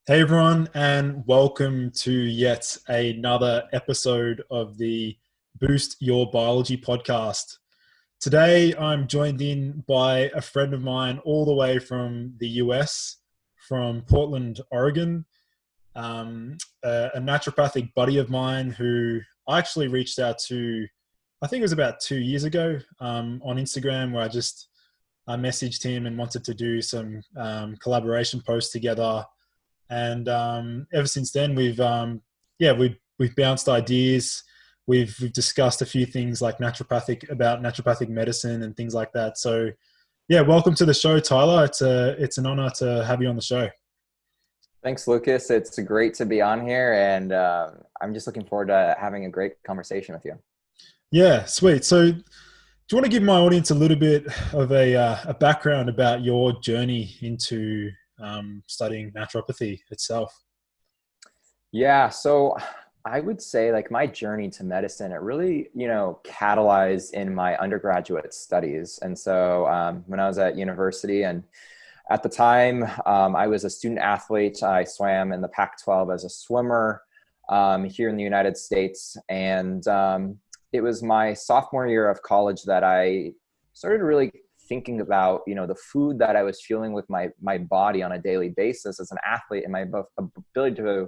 Hey everyone, and welcome to yet another episode of the Boost Your Biology podcast. Today, I'm joined in by a friend of mine all the way from the US, from Portland, Oregon, a naturopathic buddy of mine who I actually reached out to, I think it was about 2 years ago, on Instagram, where I messaged him and wanted to do some collaboration posts together. And ever since then, we've bounced ideas. We've discussed a few things like naturopathic medicine and things like that. So yeah, welcome to the show, Tyler. It's an honor to have you on the show. Thanks, Lucas. It's great to be on here, and I'm just looking forward to having a great conversation with you. Yeah, sweet. So do you want to give my audience a little bit of a background about your journey into studying naturopathy itself? Yeah, so I would say like my journey to medicine, it really, catalyzed in my undergraduate studies. And so when I was at university and at the time, I was a student athlete. I swam in the Pac-12 as a swimmer here in the United States. And it was my sophomore year of college that I started really thinking about, the food that I was fueling with my body on a daily basis as an athlete, and my ability to,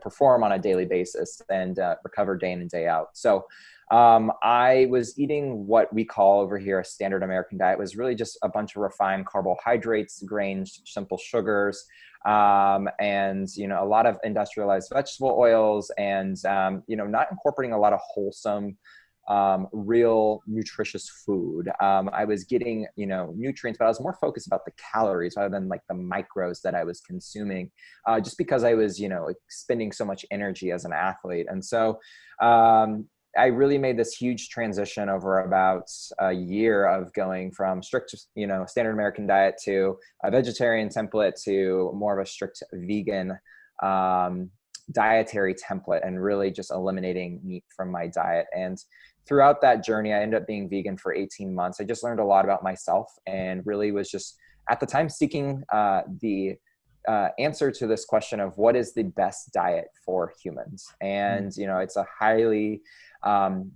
perform on a daily basis and recover day in and day out. So I was eating what we call over here a standard American diet. It was really just a bunch of refined carbohydrates, grains, simple sugars, and a lot of industrialized vegetable oils, and not incorporating a lot of wholesome, real nutritious food. I was getting nutrients, but I was more focused about the calories rather than like the micros that I was consuming, just because I was expending so much energy as an athlete. And so I really made this huge transition over about a year of going from strict, standard American diet to a vegetarian template to more of a strict vegan dietary template, and really just eliminating meat from my diet. And throughout that journey, I ended up being vegan for 18 months. I just learned a lot about myself, and really was just at the time seeking the answer to this question of what is the best diet for humans. And, it's a highly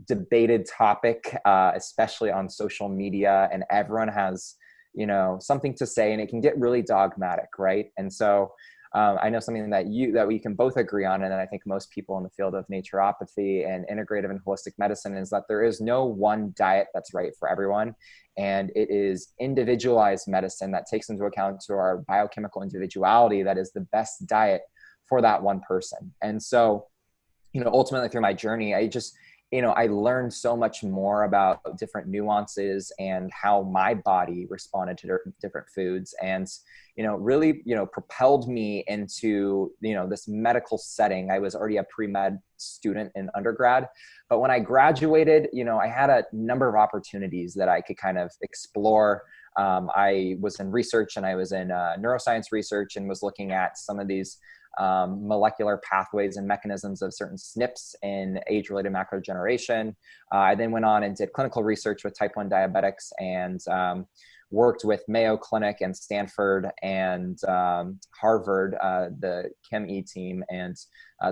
debated topic, especially on social media, and everyone has, something to say, and it can get really dogmatic. Right. And so I know something that we can both agree on, and I think most people in the field of naturopathy and integrative and holistic medicine, is that there is no one diet that's right for everyone. And it is individualized medicine that takes into account to our biochemical individuality that is the best diet for that one person. And so, ultimately through my journey, I learned so much more about different nuances and how my body responded to different foods, and, really, propelled me into, this medical setting. I was already a pre-med student in undergrad, but when I graduated, I had a number of opportunities that I could kind of explore. I was in research, and I was in neuroscience research, and was looking at some of these molecular pathways and mechanisms of certain SNPs in age-related macular degeneration. I then went on and did clinical research with type 1 diabetics, and worked with Mayo Clinic and Stanford and Harvard, the ChemE team, and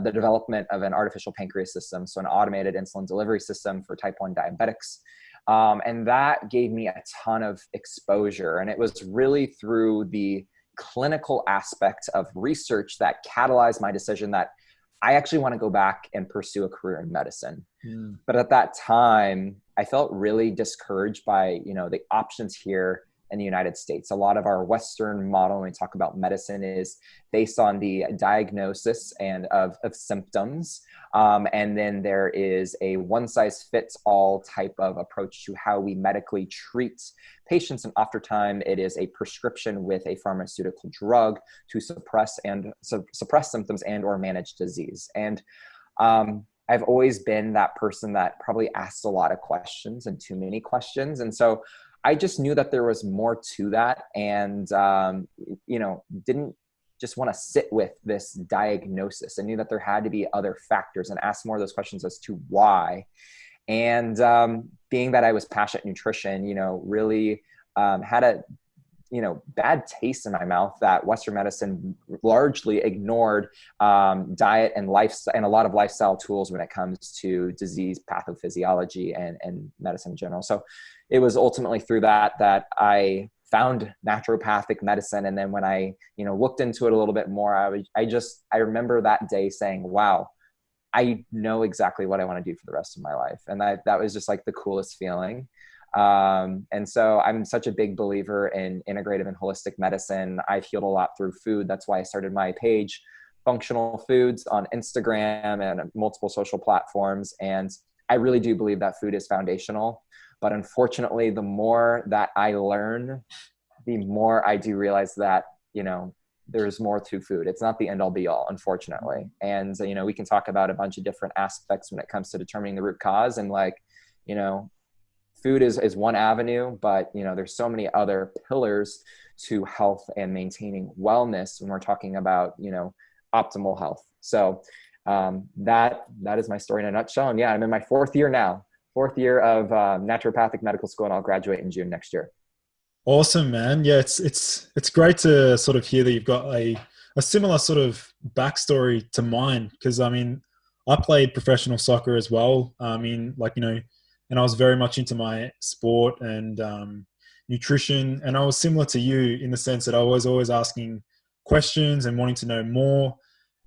the development of an artificial pancreas system, so an automated insulin delivery system for type 1 diabetics. And that gave me a ton of exposure. And it was really through the clinical aspect of research that catalyzed my decision that I actually want to go back and pursue a career in medicine. But at that time, I felt really discouraged by, the options here in the United States. A lot of our Western model, when we talk about medicine, is based on the diagnosis and of symptoms. And then there is a one-size-fits-all type of approach to how we medically treat patients. And oftentimes it is a prescription with a pharmaceutical drug to suppress symptoms and or manage disease. And I've always been that person that probably asks a lot of questions and too many questions. And so I just knew that there was more to that, and, didn't just want to sit with this diagnosis. I knew that there had to be other factors, and ask more of those questions as to why. And being that I was passionate nutrition, really had a bad taste in my mouth that Western medicine largely ignored diet and lifestyle and a lot of lifestyle tools when it comes to disease pathophysiology and medicine in general. So it was ultimately through that I found naturopathic medicine. And then when I, looked into it a little bit more, I remember that day saying, wow, I know exactly what I want to do for the rest of my life. And that was just like the coolest feeling. And so I'm such a big believer in integrative and holistic medicine. I've healed a lot through food. That's why I started my page, Functional Foods, on Instagram and multiple social platforms. And I really do believe that food is foundational. But unfortunately, the more that I learn, the more I do realize that, there's more to food. It's not the end all be all, unfortunately. And, we can talk about a bunch of different aspects when it comes to determining the root cause. And food is one avenue, but, there's so many other pillars to health and maintaining wellness when we're talking about, optimal health. So that is my story in a nutshell. And yeah, I'm in my fourth year of naturopathic medical school, and I'll graduate in June next year. Awesome, man. Yeah, it's great to sort of hear that you've got a similar sort of backstory to mine, because I played professional soccer as well. And I was very much into my sport and nutrition, and I was similar to you in the sense that I was always asking questions and wanting to know more,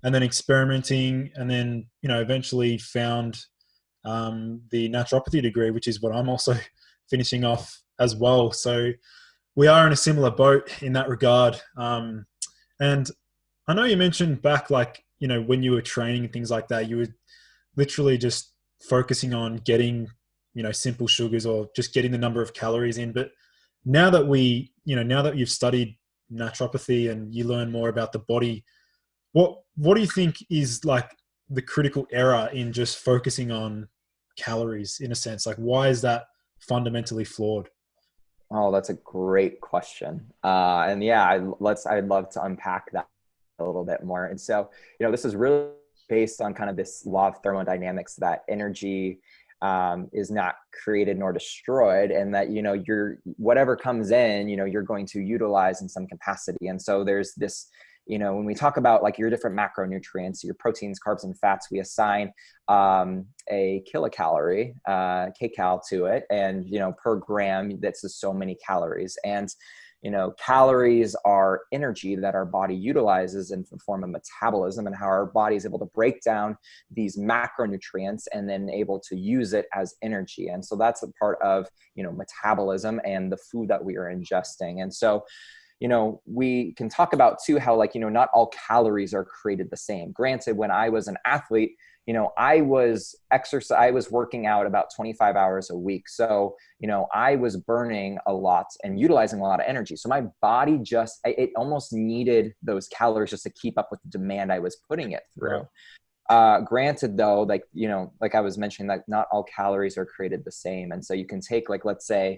and then experimenting, and then eventually found the naturopathy degree, which is what I'm also finishing off as well. So we are in a similar boat in that regard. And I know you mentioned back, when you were training and things like that, you were literally just focusing on getting, simple sugars or just getting the number of calories in. But now that now that you've studied naturopathy and you learn more about the body, what do you think is like the critical error in just focusing on calories in a sense? Like, why is that fundamentally flawed? Oh, that's a great question. And yeah, I'd love to unpack that a little bit more. And so, this is really based on kind of this law of thermodynamics, that energy is not created nor destroyed, and that, whatever comes in, you're going to utilize in some capacity. And so there's this, when we talk about like your different macronutrients, your proteins, carbs, and fats, we assign a kilocalorie, kcal to it. And, per gram, that's just so many calories. And, calories are energy that our body utilizes in the form of metabolism, and how our body is able to break down these macronutrients and then able to use it as energy. And so that's a part of, metabolism and the food that we are ingesting. And so, we can talk about too, how not all calories are created the same. Granted, when I was an athlete, I was working out about 25 hours a week. So, I was burning a lot and utilizing a lot of energy. So my body it almost needed those calories just to keep up with the demand I was putting it through. Granted though, like I was mentioning, that not all calories are created the same. And so you can take, let's say,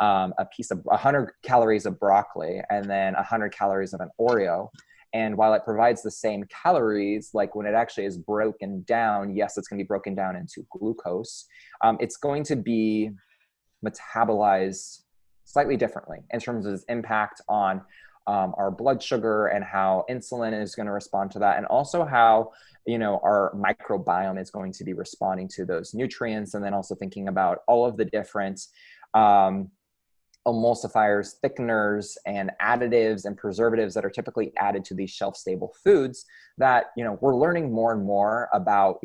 a piece of 100 calories of broccoli and then 100 calories of an Oreo. And while it provides the same calories, like when it actually is broken down, yes, it's going to be broken down into glucose. It's going to be metabolized slightly differently in terms of its impact on our blood sugar and how insulin is going to respond to that. And also how, our microbiome is going to be responding to those nutrients. And then also thinking about all of the different emulsifiers, thickeners, and additives and preservatives that are typically added to these shelf-stable foods that, we're learning more and more about,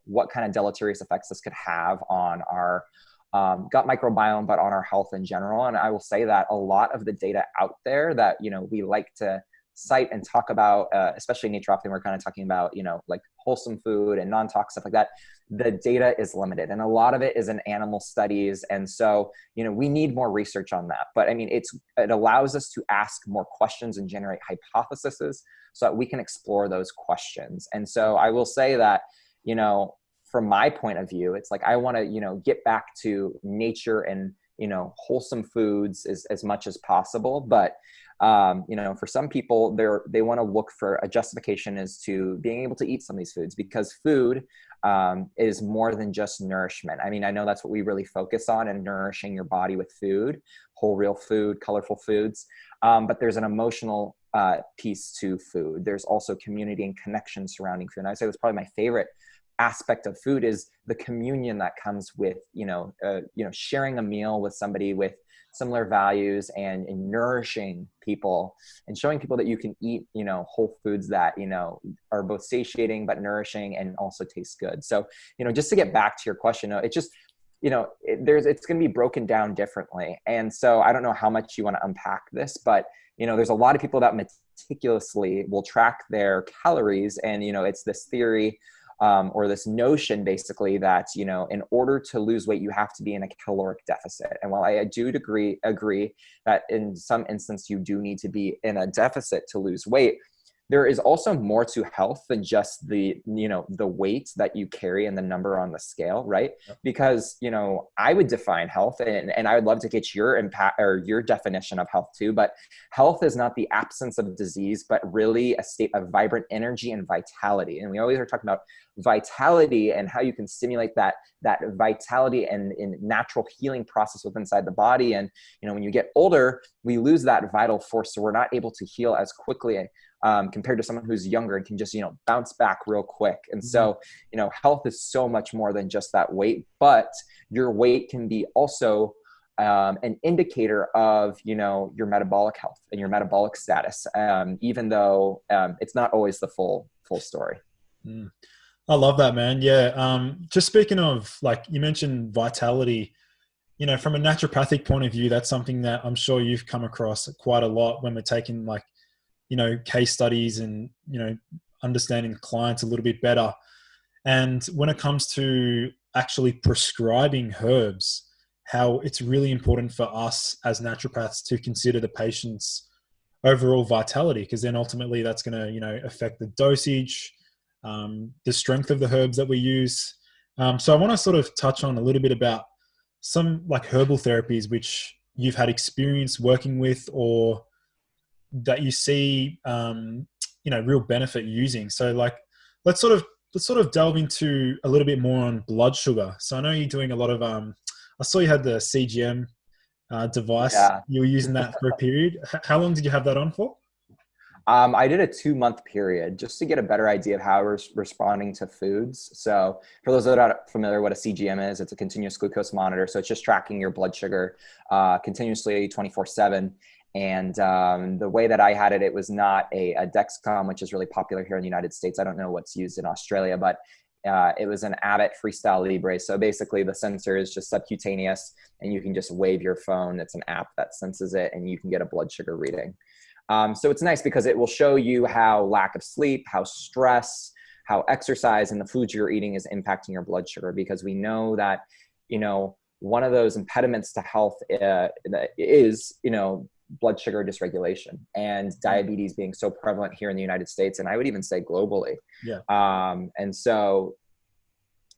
what kind of deleterious effects this could have on our gut microbiome, but on our health in general. And I will say that a lot of the data out there that, we like to cite and talk about, especially naturopathy, we're kind of talking about, like wholesome food and non-toxic stuff like that, the data is limited. And a lot of it is in animal studies. And so, we need more research on that. But it allows us to ask more questions and generate hypotheses so that we can explore those questions. And so I will say that, from my point of view, it's like, I want to, get back to nature and, wholesome foods as much as possible. But, for some people, they want to look for a justification as to being able to eat some of these foods, because food is more than just nourishment. I mean, I know that's what we really focus on, and nourishing your body with food, whole, real food, colorful foods. But there's an emotional piece to food. There's also community and connection surrounding food. And I'd say that's probably my favorite aspect of food, is the communion that comes with, sharing a meal with somebody with similar values, and nourishing people and showing people that you can eat, whole foods that, are both satiating but nourishing and also taste good. So, just to get back to your question, it just, it's going to be broken down differently. And so I don't know how much you want to unpack this, but, there's a lot of people that meticulously will track their calories, and, it's this theory or this notion basically that, in order to lose weight, you have to be in a caloric deficit. And while I do agree that in some instance you do need to be in a deficit to lose weight, there is also more to health than just the weight that you carry and the number on the scale, right? Yep. Because, I would define health, and I would love to get your impact or your definition of health too, but health is not the absence of disease, but really a state of vibrant energy and vitality. And we always are talking about vitality and how you can stimulate that vitality and in natural healing process within inside the body. And, when you get older, we lose that vital force. So we're not able to heal as quickly compared to someone who's younger and can just, bounce back real quick. And so, health is so much more than just that weight, but your weight can be also an indicator of, your metabolic health and your metabolic status, even though it's not always the full story. Mm. I love that, man. Yeah. Just speaking of, like you mentioned, vitality, from a naturopathic point of view, that's something that I'm sure you've come across quite a lot when we're taking case studies and, understanding clients a little bit better. And when it comes to actually prescribing herbs, how it's really important for us as naturopaths to consider the patient's overall vitality, because then ultimately that's going to, affect the dosage, the strength of the herbs that we use. So I want to sort of touch on a little bit about some herbal therapies which you've had experience working with, or that you see, real benefit using. So let's sort of delve into a little bit more on blood sugar. So I know you're doing a lot of, I saw you had the CGM device. Yeah. You were using that for a period. How long did you have that on for? I did a 2-month period just to get a better idea of how I was responding to foods. So for those that are not familiar what a CGM is, it's a continuous glucose monitor. So it's just tracking your blood sugar continuously 24/7. And the way that I had it, it was not a Dexcom, which is really popular here in the United States. I don't know what's used in Australia, but it was an Abbott Freestyle Libre. So basically the sensor is just subcutaneous, and you can just wave your phone. It's an app that senses it, and you can get a blood sugar reading. So it's nice because it will show you how lack of sleep, how stress, how exercise, and the foods you're eating is impacting your blood sugar. Because we know that, one of those impediments to health is, blood sugar dysregulation, and diabetes being so prevalent here in the United States, and I would even say globally. Yeah. And so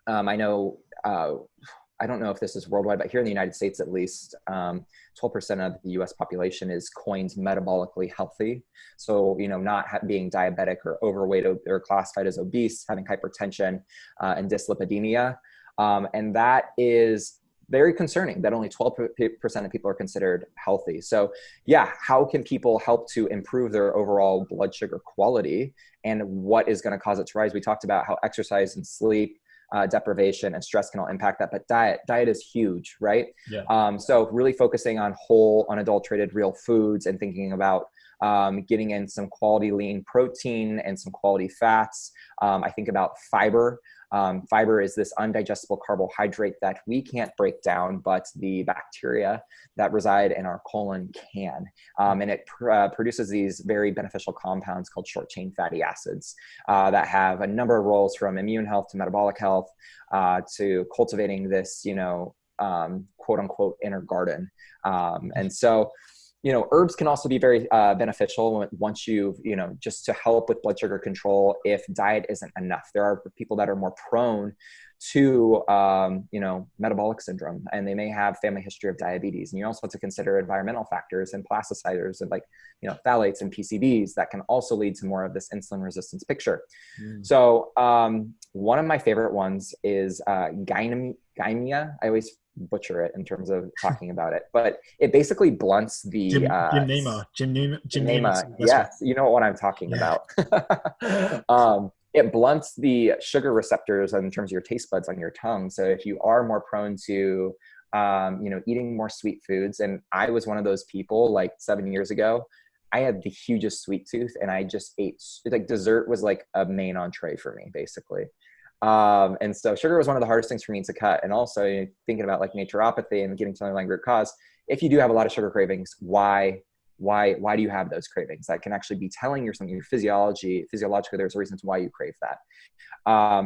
I know, I don't know if this is worldwide, but here in the United States, at least 12% of the US population is coined metabolically healthy. So, not being diabetic or overweight or classified as obese, having hypertension and dyslipidemia. And that is very concerning that only 12% of people are considered healthy. So yeah, how can people help to improve their overall blood sugar quality, and what is going to cause it to rise? We talked about how exercise and sleep, deprivation and stress can all impact that, but diet is huge, right? Yeah. So really focusing on whole, unadulterated, real foods, and thinking about getting in some quality lean protein and some quality fats. I think about fiber. Fiber is this undigestible carbohydrate that we can't break down, but the bacteria that reside in our colon can. And it produces these very beneficial compounds called short chain fatty acids that have a number of roles, from immune health to metabolic health to cultivating this, quote unquote inner garden. And so, herbs can also be very beneficial once just to help with blood sugar control if diet isn't enough. There are people that are more prone to, metabolic syndrome, and they may have family history of diabetes. And you also have to consider environmental factors and plasticizers and phthalates and PCBs that can also lead to more of this insulin resistance picture. So One of my favorite ones is gymea. I always butcher it in terms of talking about it, but it basically blunts the Gymnema. gymnema. Yes, you know what I'm talking Yeah. about. It blunts the sugar receptors in terms of your taste buds on your tongue. So if you are more prone to eating more sweet foods, and I was one of those people like 7 years ago, I had the hugest sweet tooth, and I just ate, like, dessert was like a main entree for me, basically. And so sugar was one of the hardest things for me to cut. And also, thinking about like naturopathy and getting to the underlying root cause, if you do have a lot of sugar cravings, why do you have those cravings? That can actually be telling you something, your physiologically, there's reasons why you crave that.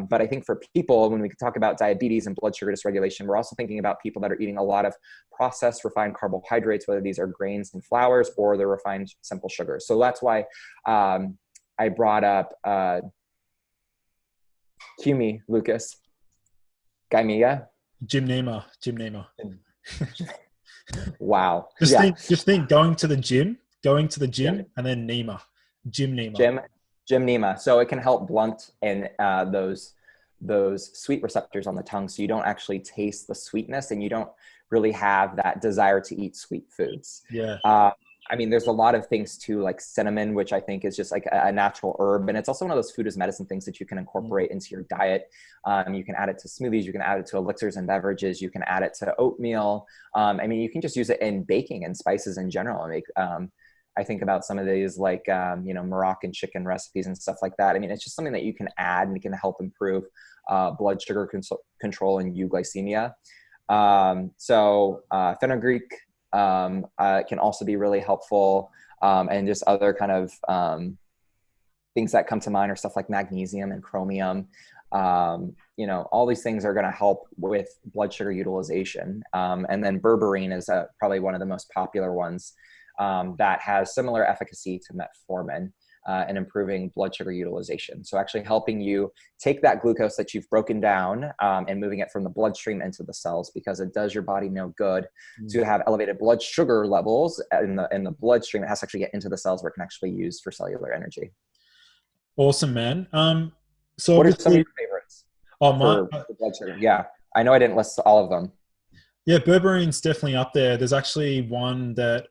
But I think for people, when we talk about diabetes and blood sugar dysregulation, we're also thinking about people that are eating a lot of processed refined carbohydrates, whether these are grains and flours or the refined simple sugars. So that's why I brought up Cue Lucas. Gymea. Gymnema. Wow. Just think going to the gym, and then Gymnema. Gymnema. So it can help blunt and those sweet receptors on the tongue, so you don't actually taste the sweetness, and you don't really have that desire to eat sweet foods. Yeah. I mean, there's a lot of things too, like cinnamon, which I think is just like a natural herb. And it's also one of those food as medicine things that you can incorporate into your diet. You can add it to smoothies. You can add it to elixirs and beverages. You can add it to oatmeal. I mean, you can just use it in baking and spices in general. I think about some of these like, Moroccan chicken recipes and stuff like that. I mean, it's just something that you can add, and it can help improve blood sugar control and euglycemia. Fenugreek can also be really helpful, and just other kind of things that come to mind are stuff like magnesium and chromium. All these things are going to help with blood sugar utilization. And then berberine is probably one of the most popular ones that has similar efficacy to metformin in improving blood sugar utilization. So actually helping you take that glucose that you've broken down and moving it from the bloodstream into the cells, because it does your body no good to have elevated blood sugar levels in the bloodstream. It has to actually get into the cells where it can actually be used for cellular energy. Awesome, man. So what are some of your favorites for blood sugar? Yeah, I know I didn't list all of them. Yeah, berberine's definitely up there. There's actually one that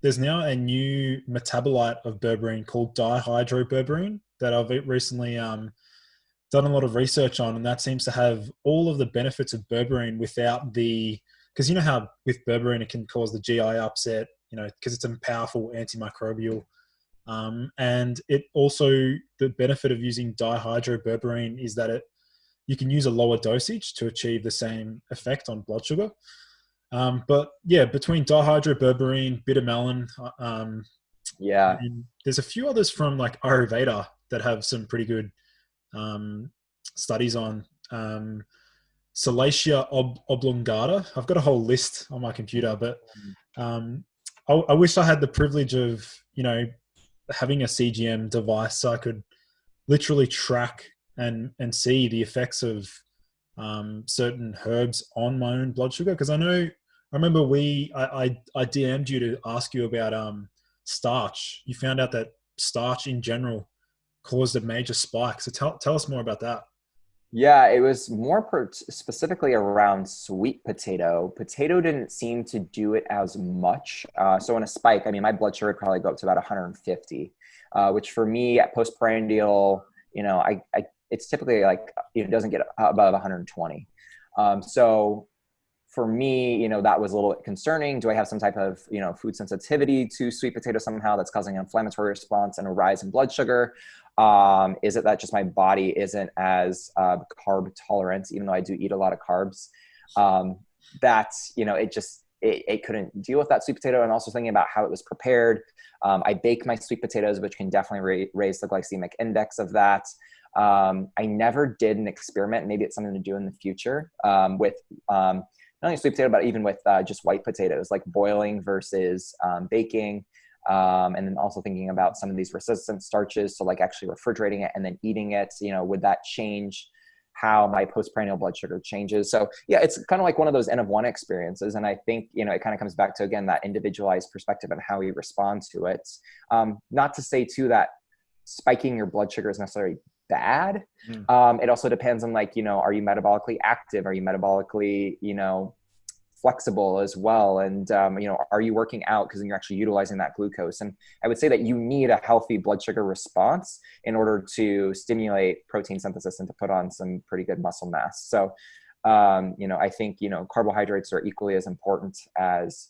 there's now a new metabolite of berberine called dihydroberberine that I've recently done a lot of research on, and that seems to have all of the benefits of berberine without because you know how with berberine it can cause the GI upset, because it's a powerful antimicrobial. And it also, the benefit of using dihydroberberine is that you can use a lower dosage to achieve the same effect on blood sugar. But yeah, between dihydroberberine, betamelon, and there's a few others from like Ayurveda that have some pretty good studies on. Salacia oblongata. I've got a whole list on my computer, but I wish I had the privilege of having a CGM device so I could literally track and see the effects of certain herbs on my own blood sugar. Because I remember I DM'd you to ask you about starch. You found out that starch in general caused a major spike. So tell us more about that. Yeah, it was more specifically around sweet potato. Potato didn't seem to do it as much. So in a spike, I mean, my blood sugar would probably go up to about 150, which for me at postprandial, it's typically like, it doesn't get above 120. So for me, that was a little bit concerning. Do I have some type of, food sensitivity to sweet potato somehow that's causing an inflammatory response and a rise in blood sugar? Is it that just my body isn't as carb tolerant, even though I do eat a lot of carbs? It couldn't deal with that sweet potato. And also thinking about how it was prepared. I bake my sweet potatoes, which can definitely raise the glycemic index of that. I never did an experiment. Maybe it's something to do in the future with not only sweet potato, but even with just white potatoes, like boiling versus baking. And then also thinking about some of these resistant starches. So like actually refrigerating it and then eating it, would that change how my postprandial blood sugar changes? So yeah, it's kind of like one of those N of one experiences. And I think, it kind of comes back to, again, that individualized perspective and how we respond to it. Not to say too that spiking your blood sugar is necessarily bad. Mm. It also depends on like, are you metabolically active? Are you metabolically, flexible as well? And, are you working out? Because then you're actually utilizing that glucose. And I would say that you need a healthy blood sugar response in order to stimulate protein synthesis and to put on some pretty good muscle mass. So, I think, carbohydrates are equally as important as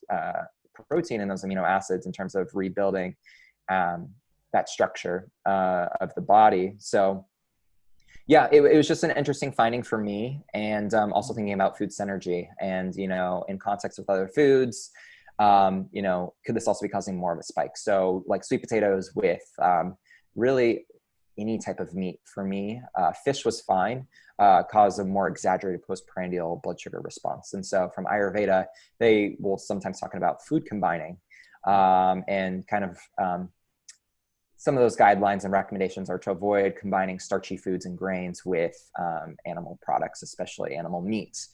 protein and those amino acids in terms of rebuilding that structure of the body. So yeah, it was just an interesting finding for me. And also thinking about food synergy and, in context with other foods, could this also be causing more of a spike? So like sweet potatoes with really any type of meat for me, fish was fine, caused a more exaggerated postprandial blood sugar response. And so from Ayurveda, they will sometimes talking about food combining and kind of some of those guidelines and recommendations are to avoid combining starchy foods and grains with animal products, especially animal meats.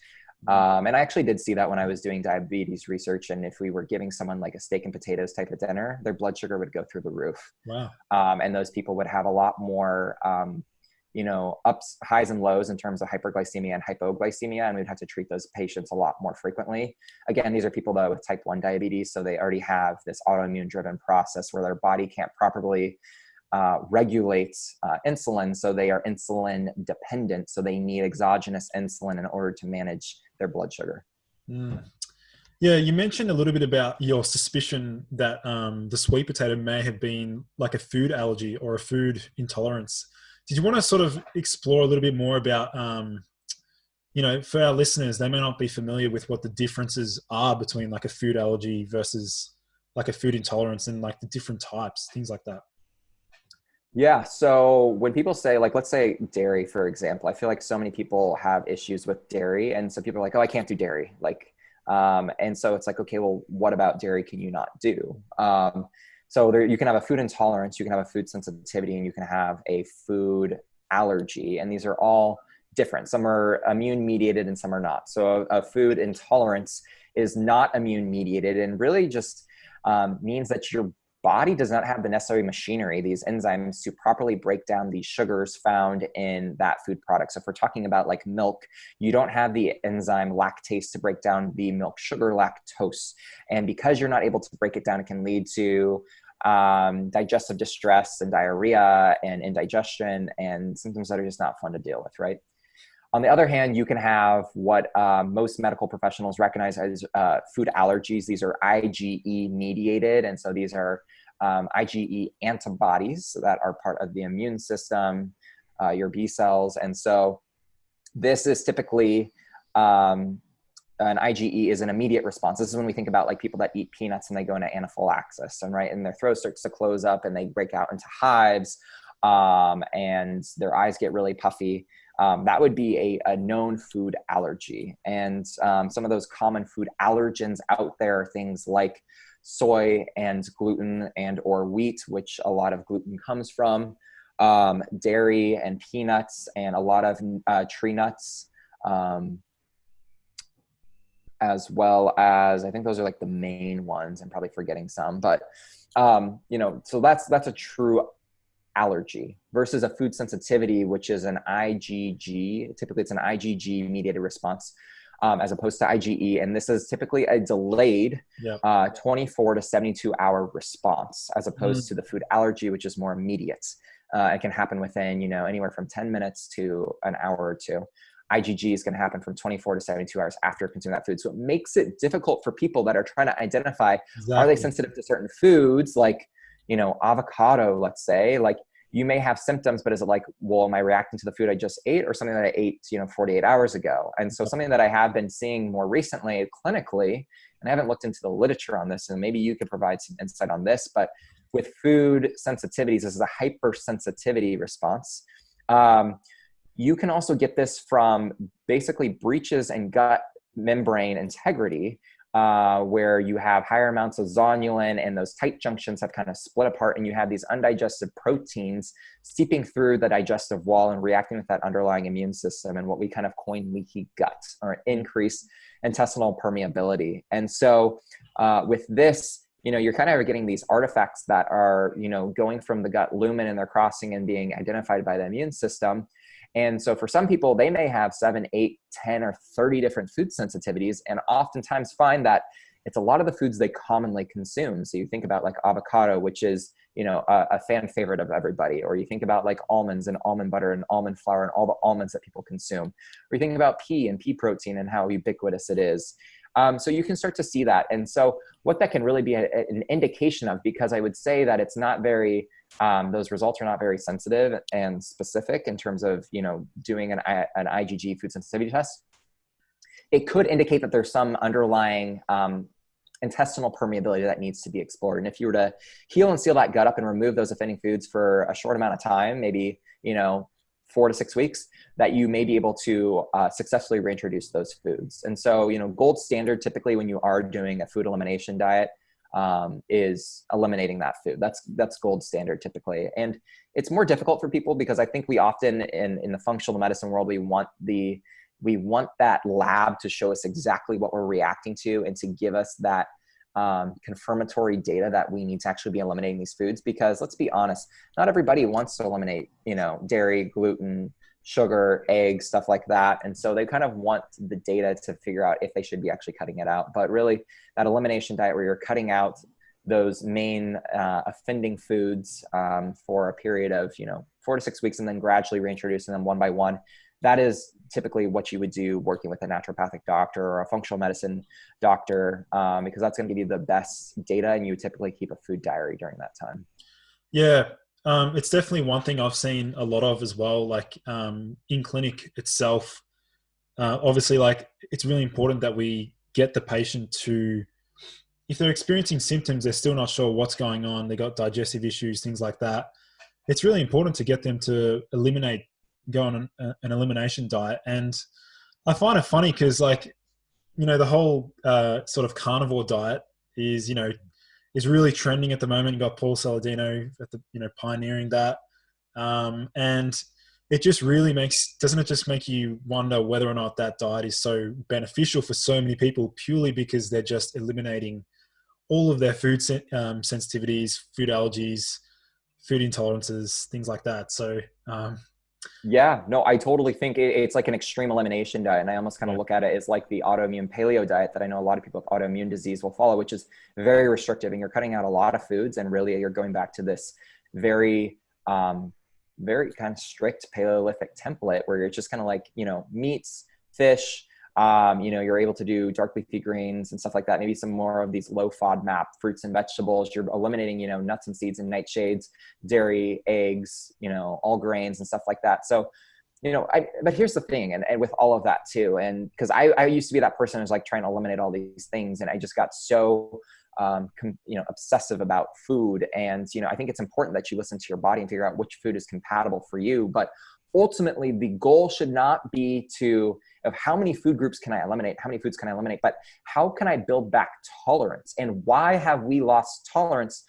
And I actually did see that when I was doing diabetes research. And if we were giving someone like a steak and potatoes type of dinner, their blood sugar would go through the roof. Wow. And those people would have a lot more, ups, highs and lows in terms of hyperglycemia and hypoglycemia. And we'd have to treat those patients a lot more frequently. Again, these are people though with type 1 diabetes. So they already have this autoimmune driven process where their body can't properly regulate insulin. So they are insulin dependent. So they need exogenous insulin in order to manage their blood sugar. Mm. Yeah, you mentioned a little bit about your suspicion that the sweet potato may have been like a food allergy or a food intolerance. Did you want to sort of explore a little bit more about, for our listeners, they may not be familiar with what the differences are between like a food allergy versus like a food intolerance and like the different types, things like that. Yeah. So when people say, like, let's say dairy, for example, I feel like so many people have issues with dairy. And so people are like, oh, I can't do dairy. And so it's like, okay, well, what about dairy can you not do? So there, you can have a food intolerance, you can have a food sensitivity, and you can have a food allergy. And these are all different. Some are immune mediated and some are not. So a food intolerance is not immune mediated and really just means that your body does not have the necessary machinery, these enzymes, to properly break down these sugars found in that food product. So if we're talking about like milk, you don't have the enzyme lactase to break down the milk sugar lactose. And because you're not able to break it down, it can lead to digestive distress and diarrhea and indigestion and symptoms that are just not fun to deal with, right? On the other hand, you can have what most medical professionals recognize as food allergies. These are IgE mediated. And so these are IgE antibodies that are part of the immune system, your B cells. And so this is typically an IgE is an immediate response. This is when we think about like people that eat peanuts and they go into anaphylaxis and their throat starts to close up and they break out into hives and their eyes get really puffy. That would be a known food allergy. And some of those common food allergens out there are things like soy and gluten and or wheat, which a lot of gluten comes from, dairy and peanuts and a lot of tree nuts, as well as, I think those are like the main ones. I'm probably forgetting some, but so that's a true allergy versus a food sensitivity, which is an IgG. Typically it's an IgG mediated response as opposed to IgE. And this is typically a delayed 24 to 72 hour response as opposed to the food allergy, which is more immediate. It can happen within, anywhere from 10 minutes to an hour or two. IgG is going to happen from 24 to 72 hours after consuming that food. So it makes it difficult for people that are trying to identify, are they sensitive to certain foods like, avocado, let's say, like you may have symptoms, but is it like, well, am I reacting to the food I just ate or something that I ate, 48 hours ago? And so something that I have been seeing more recently clinically, and I haven't looked into the literature on this, and maybe you could provide some insight on this, but with food sensitivities, this is a hypersensitivity response. You can also get this from basically breaches in gut membrane integrity, where you have higher amounts of zonulin and those tight junctions have kind of split apart and you have these undigested proteins seeping through the digestive wall and reacting with that underlying immune system and what we kind of coin leaky gut or increased intestinal permeability. And so with this, you're kind of getting these artifacts that are, going from the gut lumen, and they're crossing and being identified by the immune system. And so for some people, they may have 7, 8, 10, or 30 different food sensitivities, and oftentimes find that it's a lot of the foods they commonly consume. So you think about like avocado, which is, a fan favorite of everybody, or you think about like almonds and almond butter and almond flour and all the almonds that people consume, or you think about pea and pea protein and how ubiquitous it is. So you can start to see that. And so what that can really be an indication of, because I would say that it's not very, those results are not very sensitive and specific in terms of, doing an IgG food sensitivity test. It could indicate that there's some underlying intestinal permeability that needs to be explored. And if you were to heal and seal that gut up and remove those offending foods for a short amount of time, maybe, 4 to 6 weeks, that you may be able to successfully reintroduce those foods. And so, gold standard typically when you are doing a food elimination diet is eliminating that food. That's gold standard typically. And it's more difficult for people because I think we often in the functional medicine world, we want that lab to show us exactly what we're reacting to and to give us that confirmatory data that we need to actually be eliminating these foods. Because let's be honest, not everybody wants to eliminate, dairy, gluten, sugar, eggs, stuff like that. And so they kind of want the data to figure out if they should be actually cutting it out. But really that elimination diet where you're cutting out those main offending foods for a period of, 4 to 6 weeks, and then gradually reintroducing them one by one, that is typically what you would do working with a naturopathic doctor or a functional medicine doctor, because that's going to give you the best data, and you typically keep a food diary during that time. Yeah, it's definitely one thing I've seen a lot of as well, like in clinic itself. Obviously, like it's really important that we get the patient to, if they're experiencing symptoms, they're still not sure what's going on, they got digestive issues, things like that. It's really important to get them to go on an elimination diet. And I find it funny because the whole sort of carnivore diet is really trending at the moment. You got Paul Saladino at the, pioneering that. And it just really doesn't it just make you wonder whether or not that diet is so beneficial for so many people purely because they're just eliminating all of their food sensitivities, food allergies, food intolerances, things like that. So, yeah, no, I totally think it's like an extreme elimination diet. And I almost kind of look at it as like the autoimmune paleo diet that I know a lot of people with autoimmune disease will follow, which is very restrictive. And you're cutting out a lot of foods. And really you're going back to this very, very kind of strict Paleolithic template where you're just kind of like, meats, fish, you're able to do dark leafy greens and stuff like that. Maybe some more of these low FODMAP fruits and vegetables. You're eliminating, nuts and seeds and nightshades, dairy, eggs, all grains and stuff like that. So, but here's the thing, and with all of that too, and because I used to be that person who's like trying to eliminate all these things, and I just got so obsessive about food. And, I think it's important that you listen to your body and figure out which food is compatible for you. But ultimately the goal should not be of how many food groups can I eliminate, how many foods can I eliminate, but how can I build back tolerance? And why have we lost tolerance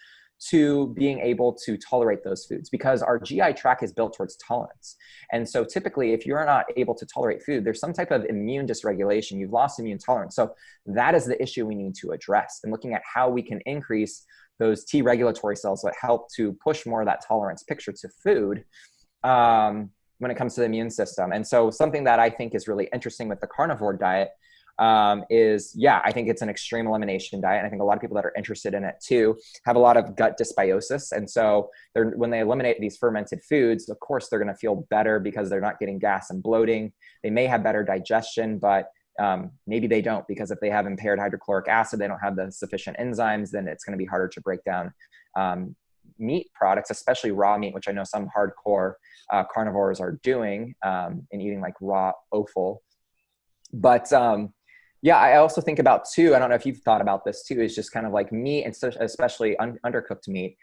to being able to tolerate those foods? Because our GI tract is built towards tolerance. And so typically if you're not able to tolerate food, there's some type of immune dysregulation. You've lost immune tolerance. So that is the issue we need to address, and looking at how we can increase those T regulatory cells that help to push more of that tolerance picture to food when it comes to the immune system. And so something that I think is really interesting with the carnivore diet I think it's an extreme elimination diet. And I think a lot of people that are interested in it too have a lot of gut dysbiosis. And so when they eliminate these fermented foods, of course, they're going to feel better because they're not getting gas and bloating. They may have better digestion, but maybe they don't, because if they have impaired hydrochloric acid, they don't have the sufficient enzymes, then it's going to be harder to break down meat products, especially raw meat, which I know some hardcore carnivores are doing and eating like raw offal. But I also think about too, I don't know if you've thought about this too, is just kind of like meat, and especially undercooked meat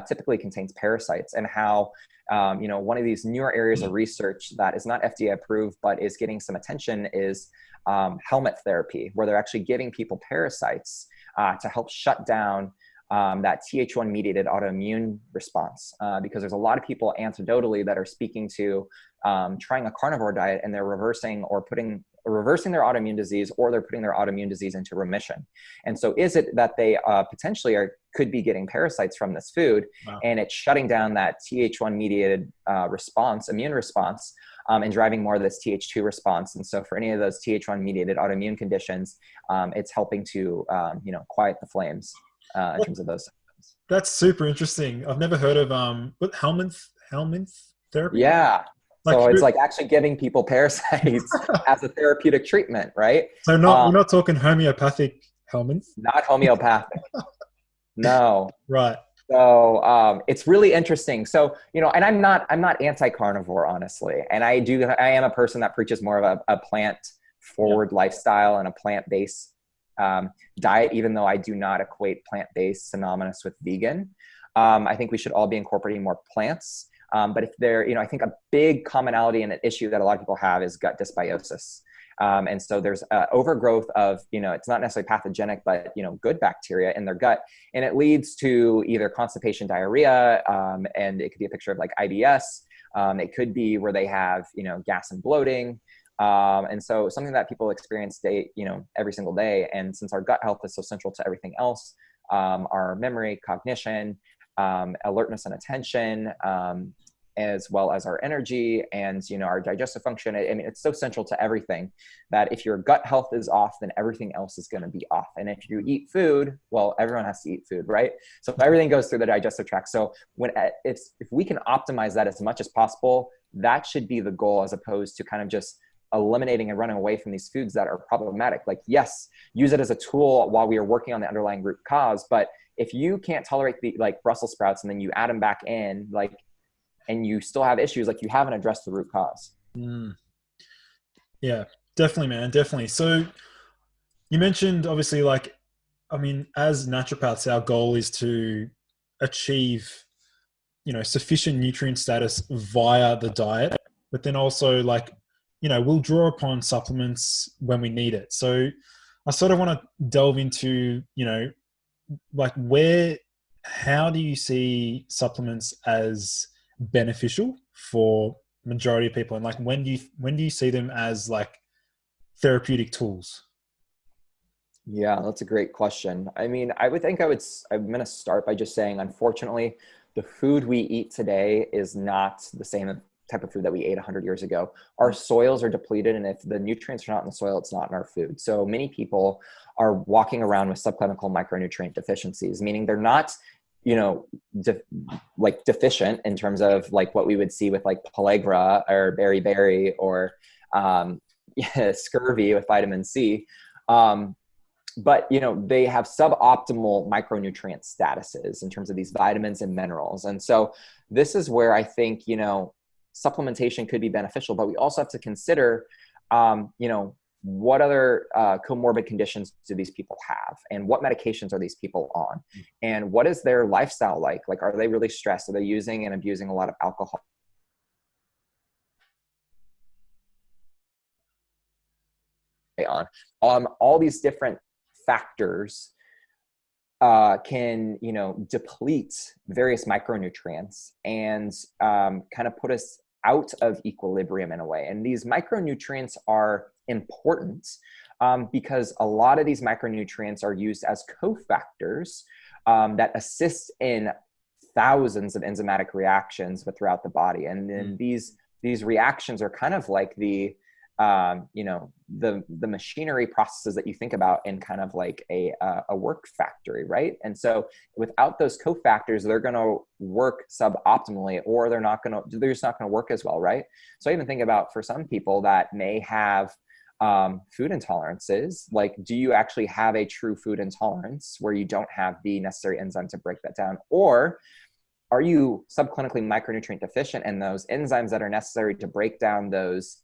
typically contains parasites, and how, one of these newer areas of research that is not FDA approved, but is getting some attention is helmet therapy, where they're actually giving people parasites to help shut down that Th1 mediated autoimmune response, because there's a lot of people anecdotally that are speaking to trying a carnivore diet, and they're reversing or putting reversing their autoimmune disease, or they're putting their autoimmune disease into remission. And so is it that they potentially could be getting parasites from this food, Wow. and it's shutting down that Th1 mediated immune response, and driving more of this Th2 response. And so for any of those Th1 mediated autoimmune conditions, it's helping to, quiet the flames in terms of those symptoms. That's super interesting. I've never heard of Helminth therapy. Yeah. Like, So it's like actually giving people parasites as a therapeutic treatment, right? so we're not talking homeopathic Helminth. Not homeopathic. No. Right. So it's really interesting. So, and I'm not anti-carnivore, honestly. And I am a person that preaches more of a plant forward lifestyle and a plant-based diet, even though I do not equate plant-based synonymous with vegan. I think we should all be incorporating more plants. But if I think a big commonality and an issue that a lot of people have is gut dysbiosis. And so there's overgrowth of, it's not necessarily pathogenic, but, good bacteria in their gut. And it leads to either constipation, diarrhea, and it could be a picture of like IBS. It could be where they have, gas and bloating. And so something that people experience every single day. And since our gut health is so central to everything else, our memory, cognition, alertness and attention, as well as our energy and, our digestive function. I mean, it's so central to everything that if your gut health is off, then everything else is going to be off. And if you eat food, well, everyone has to eat food, right? So everything goes through the digestive tract. So if we can optimize that as much as possible, that should be the goal, as opposed to kind of just eliminating and running away from these foods that are problematic. Like, yes, use it as a tool while we are working on the underlying root cause. But if you can't tolerate the Brussels sprouts and then you add them back in, and you still have issues, you haven't addressed the root cause. Yeah, definitely, man. Definitely. So you mentioned, obviously, as naturopaths, our goal is to achieve, sufficient nutrient status via the diet, but then also we'll draw upon supplements when we need it. So I sort of want to delve into, how do you see supplements as beneficial for majority of people, and when do you see them as therapeutic tools? Yeah, that's a great question. I mean, I'm going to start by just saying, unfortunately, the food we eat today is not the same type of food that we ate 100 years ago. Our soils are depleted, and if the nutrients are not in the soil, it's not in our food. So many people are walking around with subclinical micronutrient deficiencies, meaning they're not deficient in terms of what we would see with pellagra or beriberi or scurvy with vitamin C. But they have suboptimal micronutrient statuses in terms of these vitamins and minerals. And so this is where I think, supplementation could be beneficial, but we also have to consider, what other comorbid conditions do these people have, and what medications are these people on, and what is their lifestyle like? Are they really stressed? Are they using and abusing a lot of alcohol? On all these different factors can deplete various micronutrients and kind of put us out of equilibrium in a way. And these micronutrients are important because a lot of these micronutrients are used as cofactors that assist in thousands of enzymatic reactions throughout the body. And then these reactions are kind of like the machinery processes that you think about in kind of a work factory, right? And so without those cofactors, they're going to work suboptimally, or they're just not going to work as well, right? So I even think about, for some people that may have food intolerances, do you actually have a true food intolerance where you don't have the necessary enzyme to break that down? Or are you subclinically micronutrient deficient, and those enzymes that are necessary to break down those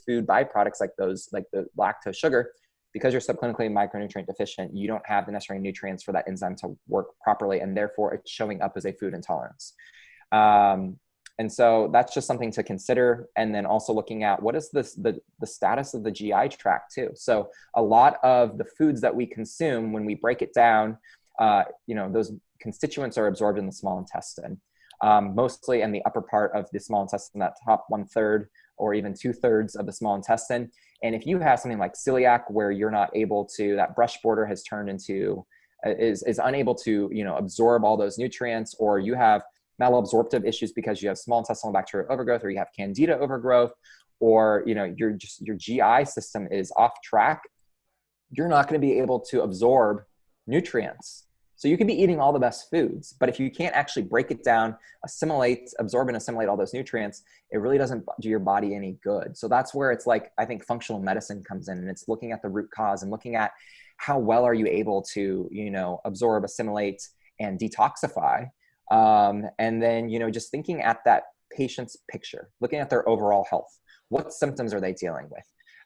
food byproducts, like the lactose sugar, because you're subclinically micronutrient deficient, you don't have the necessary nutrients for that enzyme to work properly, and therefore it's showing up as a food intolerance. And so that's just something to consider. And then also looking at what is the status of the GI tract too. So a lot of the foods that we consume, when we break it down, those constituents are absorbed in the small intestine. mostly in the upper part of the small intestine, that top 1/3 or even 2/3 of the small intestine. And if you have something like celiac, where you're not able to, that brush border has turned into, is unable to, absorb all those nutrients, or you have malabsorptive issues because you have small intestinal bacterial overgrowth, or you have candida overgrowth, or, your GI system is off track, you're not going to be able to absorb nutrients. So you can be eating all the best foods, but if you can't actually break it down, absorb and assimilate all those nutrients, it really doesn't do your body any good. So that's where it's like, I think functional medicine comes in, and it's looking at the root cause and looking at how well are you able to, absorb, assimilate, and detoxify. And then, just thinking at that patient's picture, looking at their overall health. What symptoms are they dealing with?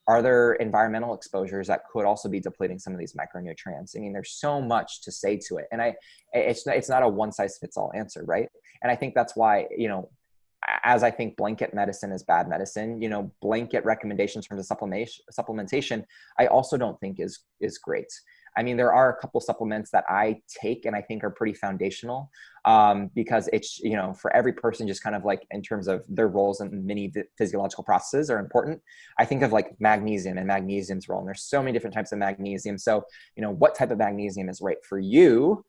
Are there environmental exposures that could also be depleting some of these micronutrients? I mean, there's so much to say to it. And it's not a one size fits all answer, right? And I think that's why, as I think blanket medicine is bad medicine, blanket recommendations from the supplementation, I also don't think is great. I mean, there are a couple supplements that I take and I think are pretty foundational, because it's, for every person, just kind of like in terms of their roles in many physiological processes are important. I think of like magnesium and magnesium's role, and there's so many different types of magnesium. So, what type of magnesium is right for you,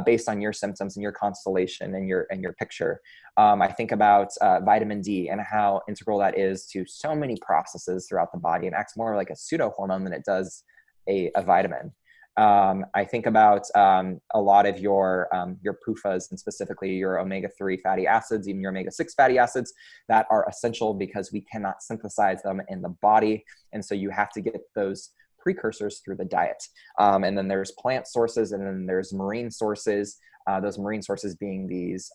based on your symptoms and your constellation and your picture. I think about vitamin D and how integral that is to so many processes throughout the body, and acts more like a pseudo hormone than it does a vitamin. I think about a lot of your PUFAs, and specifically your omega-3 fatty acids, even your omega-6 fatty acids, that are essential because we cannot synthesize them in the body. And so you have to get those precursors through the diet. And then there's plant sources, and then there's marine sources, those marine sources being these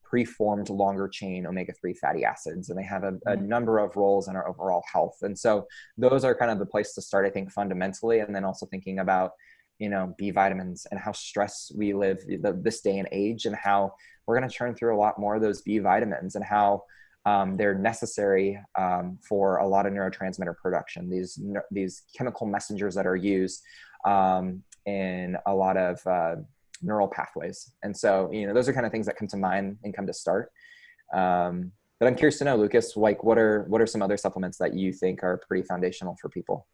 preformed longer chain omega-3 fatty acids. And they have a number of roles in our overall health. And so those are kind of the place to start, I think, fundamentally. And then also thinking about, B vitamins and how stressed we live this day and age, and how we're going to churn through a lot more of those B vitamins, and how they're necessary for a lot of neurotransmitter production, these chemical messengers that are used in a lot of neural pathways. And so, those are kind of things that come to mind and come to start. But I'm curious to know, Lucas, like what are some other supplements that you think are pretty foundational for people?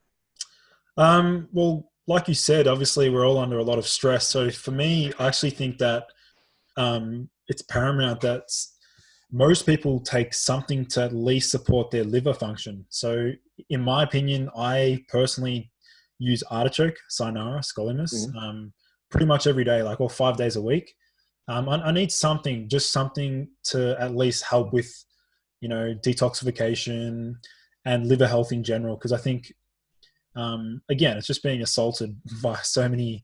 Well, like you said, obviously we're all under a lot of stress. So for me, I actually think that it's paramount that most people take something to at least support their liver function. So in my opinion, I personally use artichoke, Cyanara, Scolimus, pretty much every day, like all 5 days a week. I need something to at least help with, detoxification and liver health in general. Because I think, again, it's just being assaulted by so many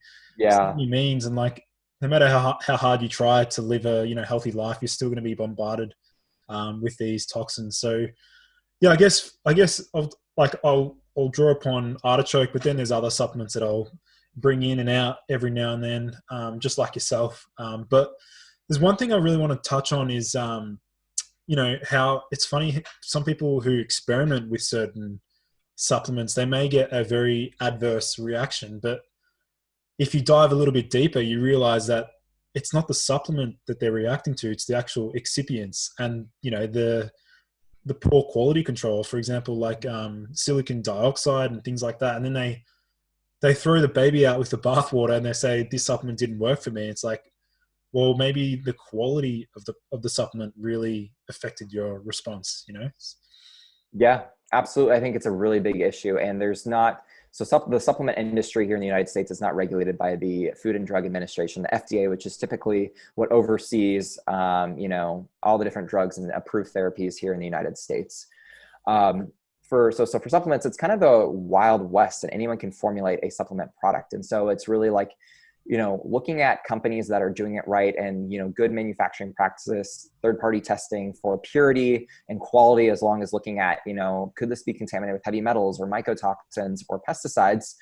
means, and like no matter how hard you try to live a healthy life, you're still going to be bombarded with these toxins. So yeah, I guess I'll draw upon artichoke, but then there's other supplements that I'll bring in and out every now and then, just like yourself. But there's one thing I really want to touch on is, how it's funny, some people who experiment with certain supplements, they may get a very adverse reaction. But if you dive a little bit deeper, you realize that it's not the supplement that they're reacting to, it's the actual excipients and, the poor quality control, for example, like silicon dioxide and things like that. And then they throw the baby out with the bathwater and they say, this supplement didn't work for me. It's like, well, maybe the quality of the supplement really affected your response, Yeah, absolutely. I think it's a really big issue, and there's not, the supplement industry here in the United States is not regulated by the Food and Drug Administration, the FDA, which is typically what oversees, all the different drugs and approved therapies here in the United States. For supplements, it's kind of the Wild West, and anyone can formulate a supplement product. And so it's really like, looking at companies that are doing it right, and, good manufacturing practices, third-party testing for purity and quality, as long as looking at, could this be contaminated with heavy metals or mycotoxins or pesticides,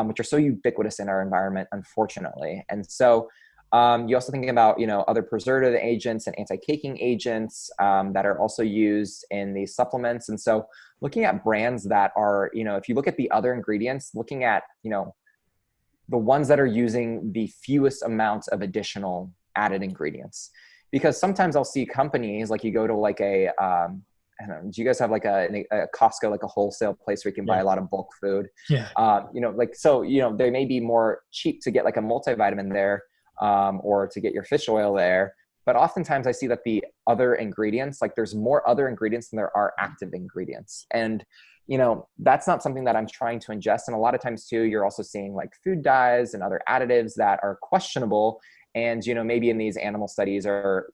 which are so ubiquitous in our environment, unfortunately. And so you also thinking about, other preservative agents and anti-caking agents that are also used in these supplements. And so looking at brands that are, if you look at the other ingredients, looking at, the ones that are using the fewest amounts of additional added ingredients. because sometimes I'll see companies, like you go to like I don't know, do you guys have like a Costco, like a wholesale place where you can buy Yeah. a lot of bulk food? Yeah. Like, so, they may be more cheap to get like a multivitamin there, or to get your fish oil there. But oftentimes I see that the other ingredients, like there's more other ingredients than there are active ingredients. And, that's not something that I'm trying to ingest. And a lot of times too, you're also seeing like food dyes and other additives that are questionable. And, maybe in these animal studies are,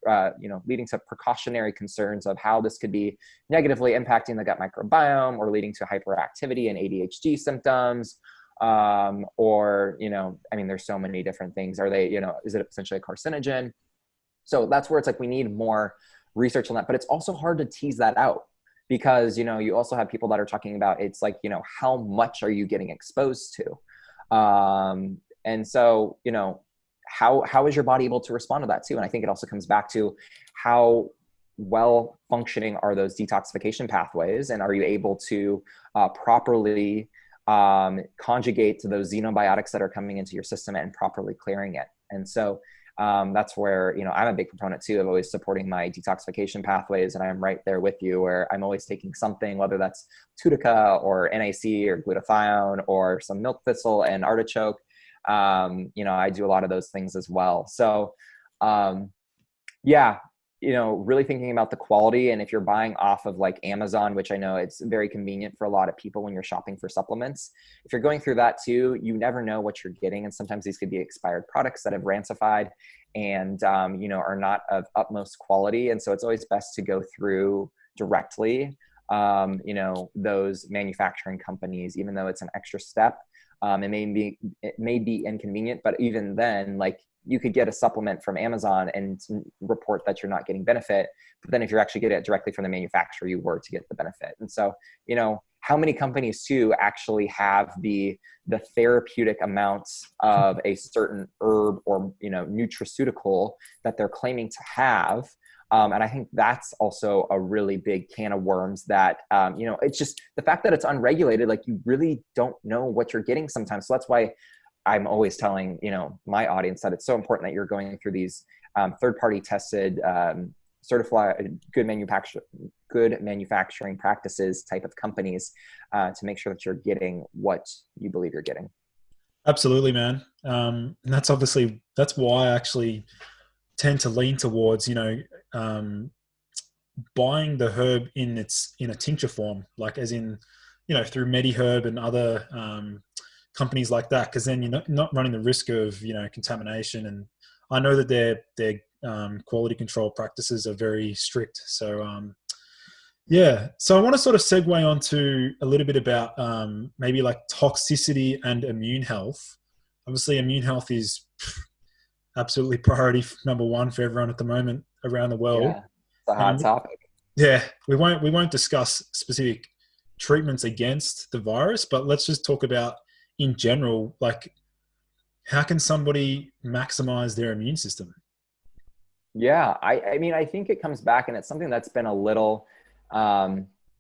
leading to precautionary concerns of how this could be negatively impacting the gut microbiome or leading to hyperactivity and ADHD symptoms. Or, there's so many different things. Are they, is it essentially a carcinogen? So that's where it's like, we need more research on that, but it's also hard to tease that out because, you also have people that are talking about, it's like, how much are you getting exposed to? And so, how is your body able to respond to that too? And I think it also comes back to how well functioning are those detoxification pathways, and are you able to properly conjugate to those xenobiotics that are coming into your system and properly clearing it. And so that's where, I'm a big proponent too of always supporting my detoxification pathways. And I'm right there with you, where I'm always taking something, whether that's tutica or NAC or glutathione or some milk thistle and artichoke. I do a lot of those things as well. So, yeah, really thinking about the quality. And if you're buying off of like Amazon, which I know it's very convenient for a lot of people when you're shopping for supplements, if you're going through that too, you never know what you're getting. And sometimes these could be expired products that have rancified and, are not of utmost quality. And so it's always best to go through directly, those manufacturing companies, even though it's an extra step. It may be inconvenient, but even then, like, you could get a supplement from Amazon and report that you're not getting benefit. But then if you're actually getting it directly from the manufacturer, you were to get the benefit. And so, how many companies too actually have the therapeutic amounts of a certain herb or, nutraceutical that they're claiming to have. And I think that's also a really big can of worms that, it's just the fact that it's unregulated, like you really don't know what you're getting sometimes. So that's why I'm always telling, my audience that it's so important that you're going through these third-party tested, certified, good manufacturing practices type of companies to make sure that you're getting what you believe you're getting. Absolutely, man. And that's why I actually tend to lean towards, buying the herb in a tincture form, like as in, through MediHerb and other companies like that, because then you're not running the risk of, contamination. And I know that their quality control practices are very strict. So yeah, so I want to sort of segue onto a little bit about maybe like toxicity and immune health. Obviously, immune health is absolutely priority number one for everyone at the moment around the world. Yeah, it's a hot topic. Yeah, we won't discuss specific treatments against the virus, but let's just talk about in general, like, how can somebody maximize their immune system? Yeah, I think it comes back, and it's something that's been a little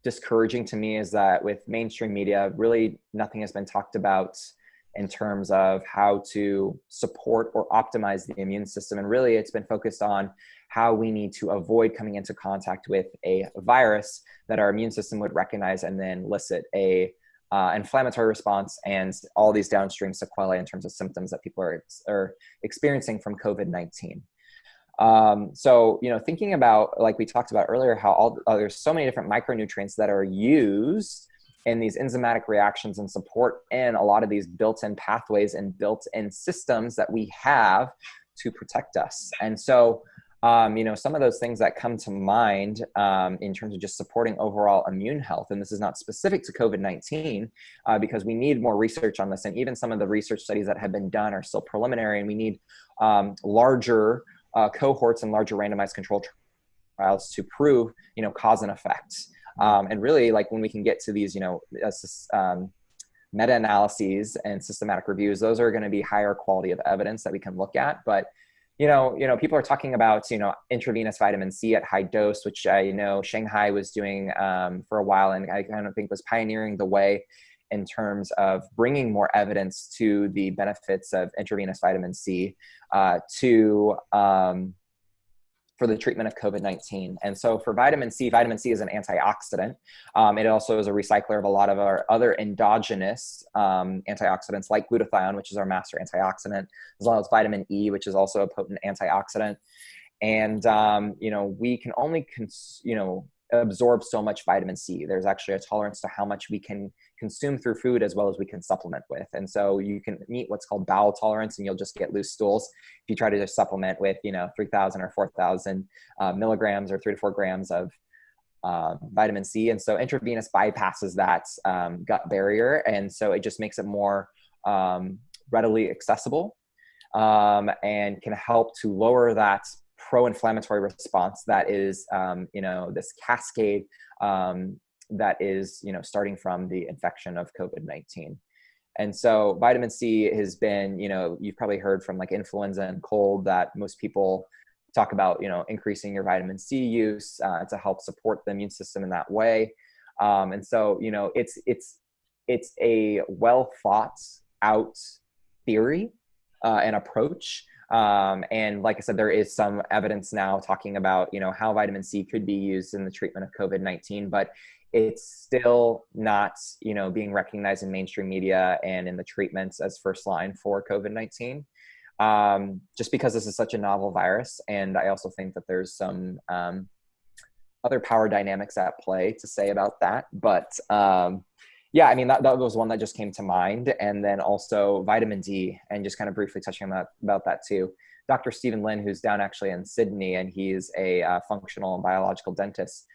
discouraging to me, is that with mainstream media, really nothing has been talked about in terms of how to support or optimize the immune system. And really it's been focused on how we need to avoid coming into contact with a virus that our immune system would recognize and then elicit a inflammatory response and all these downstream sequelae in terms of symptoms that people are experiencing from COVID-19. So, thinking about, like we talked about earlier, how there's so many different micronutrients that are used in these enzymatic reactions and support in a lot of these built-in pathways and built-in systems that we have to protect us. And so, some of those things that come to mind in terms of just supporting overall immune health, and this is not specific to COVID-19 because we need more research on this. And even some of the research studies that have been done are still preliminary, and we need larger cohorts and larger randomized control trials to prove, cause and effect. And really, like, when we can get to these, meta-analyses and systematic reviews, those are going to be higher quality of evidence that we can look at. But, people are talking about, intravenous vitamin C at high dose, which I know Shanghai was doing for a while, and I kind of think was pioneering the way in terms of bringing more evidence to the benefits of intravenous vitamin C to for the treatment of COVID-19. And so for vitamin C is an antioxidant. It also is a recycler of a lot of our other endogenous antioxidants like glutathione, which is our master antioxidant, as well as vitamin E, which is also a potent antioxidant. And, we can only, absorb so much vitamin C. There's actually a tolerance to how much we can consume through food as well as we can supplement with. And so you can meet what's called bowel tolerance, and you'll just get loose stools if you try to just supplement with, 3,000 or 4,000 milligrams or 3 to 4 grams of vitamin C. And so intravenous bypasses that gut barrier. And so it just makes it more readily accessible and can help to lower that pro-inflammatory response that is, this cascade that is, starting from the infection of COVID-19. And so vitamin C has been, you've probably heard from like influenza and cold that most people talk about, increasing your vitamin C use to help support the immune system in that way. And so, it's a well thought out theory and approach. And like I said, there is some evidence now talking about, how vitamin C could be used in the treatment of COVID-19, but it's still not, being recognized in mainstream media and in the treatments as first line for COVID-19, just because this is such a novel virus. And I also think that there's some other power dynamics at play to say about that. But yeah, I mean, that was one that just came to mind. And then also vitamin D, and just kind of briefly touching on about that too. Dr. Stephen Lin, who's down actually in Sydney, and he's a functional and biological dentist,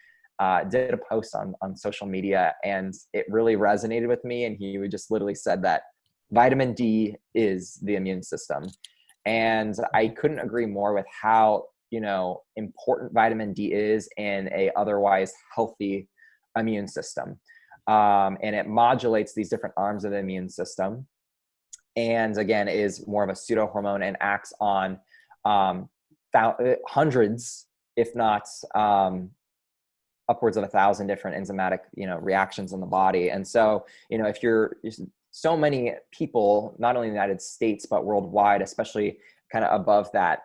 did a post on social media, and it really resonated with me. And he just literally said that vitamin D is the immune system. And I couldn't agree more with how, important vitamin D is in a otherwise healthy immune system. And it modulates these different arms of the immune system. And again, is more of a pseudohormone and acts on hundreds, if not upwards of 1,000 different enzymatic, reactions in the body. And so, if you're so many people, not only in the United States, but worldwide, especially kind of above that,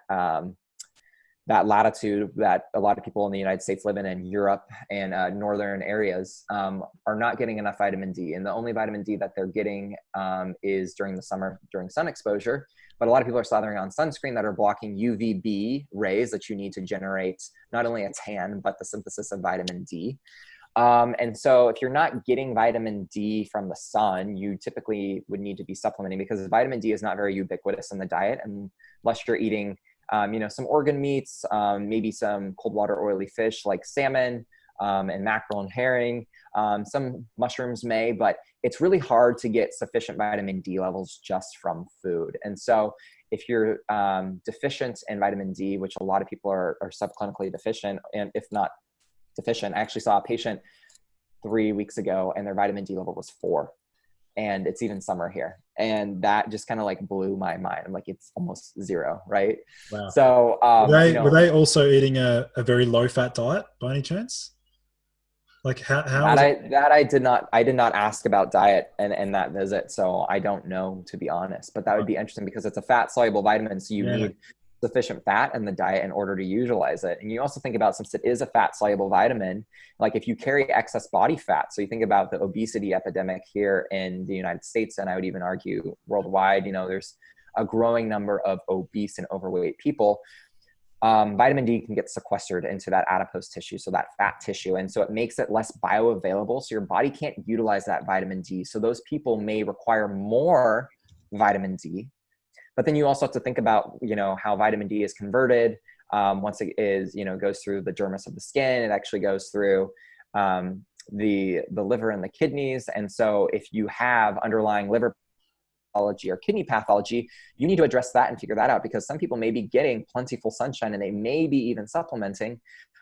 that latitude that a lot of people in the United States live in Europe and northern areas are not getting enough vitamin D. And the only vitamin D that they're getting is during the summer, during sun exposure. But a lot of people are slathering on sunscreen that are blocking UVB rays that you need to generate not only a tan, but the synthesis of vitamin D. And so if you're not getting vitamin D from the sun, you typically would need to be supplementing, because vitamin D is not very ubiquitous in the diet unless you're eating some organ meats, maybe some cold water oily fish like salmon and mackerel and herring. Some mushrooms may, but it's really hard to get sufficient vitamin D levels just from food. And so if you're deficient in vitamin D, which a lot of people are subclinically deficient, and if not deficient, I actually saw a patient 3 weeks ago and their vitamin D level was 4. And it's even summer here. And that just kind of like blew my mind. I'm like, it's almost 0, right? Wow. So were they also eating a very low fat diet by any chance? Like how I did not ask about diet and that visit. So I don't know, to be honest, but that would be interesting because it's a fat soluble vitamin. So you need sufficient fat in the diet in order to utilize it. And you also think about, since it is a fat soluble vitamin, like if you carry excess body fat, so you think about the obesity epidemic here in the United States, and I would even argue worldwide, there's a growing number of obese and overweight people. Vitamin D can get sequestered into that adipose tissue, so that fat tissue. And so it makes it less bioavailable. So your body can't utilize that vitamin D. So those people may require more vitamin D. But then you also have to think about, how vitamin D is converted. Once it is, goes through the dermis of the skin, it actually goes through the liver and the kidneys. And so if you have underlying liver pathology or kidney pathology, you need to address that and figure that out, because some people may be getting plentiful sunshine and they may be even supplementing,